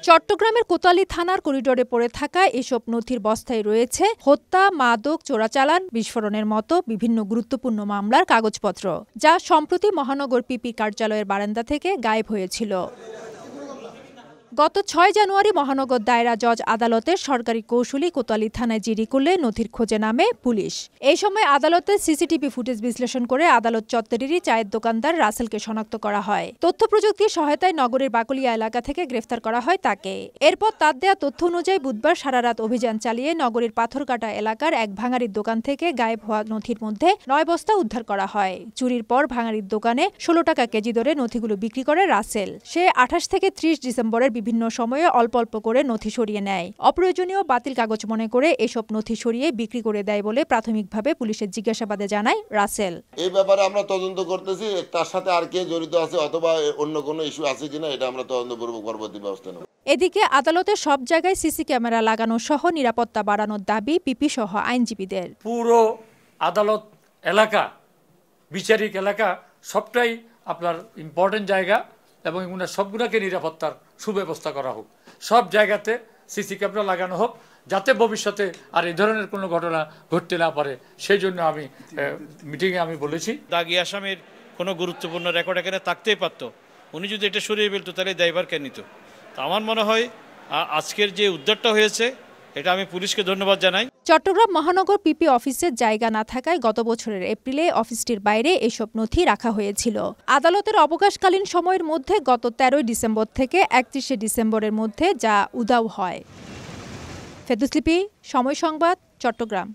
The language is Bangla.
চট্টগ্রামের কোতোয়ালি থানার করিডোরে পড়ে থাকা এসব নথির বস্তায় রয়েছে হত্যা, মাদক, চোরাচালান, বিস্ফোরণের মতো বিভিন্ন গুরুত্বপূর্ণ মামলার কাগজপত্র, যা সম্প্রতি মহানগর পিপি কার্যালয়ের বারান্দা থেকে গায়েব হয়েছিল। গত ৬ জানুয়ারি মহানগর দায়রা জজ আদালতের সরকারি কৌঁসুলি কোতোয়ালি থানায় জিডি করলে নথির খোঁজে নামে পুলিশ। এই সময় আদালতের সিসিটিভি ফুটেজ বিশ্লেষণ করে আদালত চত্বরেরই চায়ের দোকানদার রাসেলকে শনাক্ত করা হয়। তথ্য প্রযুক্তির সহায়তায় নগরের বাকলিয়া এলাকা থেকে গ্রেফতার করা হয় তাকে। এরপর তার দেয়া তথ্য অনুযায়ী বুধবার সারারাত অভিযান চালিয়ে নগরের পাথরকাটা এলাকার এক ভাঙাড়ির দোকান থেকে গায়েব হওয়া নথির মধ্যে ৯ বস্তা উদ্ধার করা হয়। চুরির পর ভাঙাড়ির দোকানে ১৬ টাকা কেজি দরে নথিগুলো বিক্রি করে রাসেল। সে ২৮ থেকে ৩০ ডিসেম্বরের বিভিন্ন সময়ে অল্প অল্প করে নথি সরিয়ে নেয়। অপ্রয়োজনীয় বাতিল কাগজ মনে করে এসব নথি সরিয়ে বিক্রি করে দেয় বলে প্রাথমিকভাবে পুলিশের জিজ্ঞাসাবাদে জানায় রাসেল। এই ব্যাপারে আমরা তদন্ত করতেছি, তার সাথে আর কে জড়িত আছে অথবা অন্য কোনো ইস্যু আছে কিনা এটা আমরা তদন্ত করব, পরবর্তী ব্যবস্থা নেব। এদিকে আদালতের সব জায়গায় সিসি ক্যামেরা লাগানো সহ নিরাপত্তা বাড়ানোর দাবি পিপি সহ আইনজীবীদের। পুরো আদালত এলাকা, বিচারিক এলাকা সবটাই আপনার ইম্পর্টেন্ট জায়গা এবং সবগুলোকে নিরাপত্তার সুব্যবস্থা করা হোক। সব জায়গাতে সিসি ক্যামেরা লাগানো হোক, যাতে ভবিষ্যতে আর এই ধরনের কোনো ঘটনা ঘটতে না পারে। সেই জন্য আমি মিটিংয়ে আমি বলেছি, দাগি আসামির কোনো গুরুত্বপূর্ণ রেকর্ড এখানে থাকতেই পারতো। উনি যদি এটা সরিয়ে ফেলতো তাহলে দায়ভার কে নিত? তো আমার মনে হয় আজকের যে উদ্ধারটা হয়েছে এটা আমি পুলিশকে ধন্যবাদ জানাই। চট্টগ্রাম মহানগর পিপি অফিসের জায়গা না থাকায় গত বছরের এপ্রিলে অফিসটির বাইরে এসব নথি রাখা হয়েছিল। আদালতের অবকাশকালীন সময়ের মধ্যে গত ১৩ ডিসেম্বর থেকে ৩১ ডিসেম্বরের মধ্যে যা উধাও হয়। ফেরদৌস লিপি, সময় সংবাদ, চট্টগ্রাম।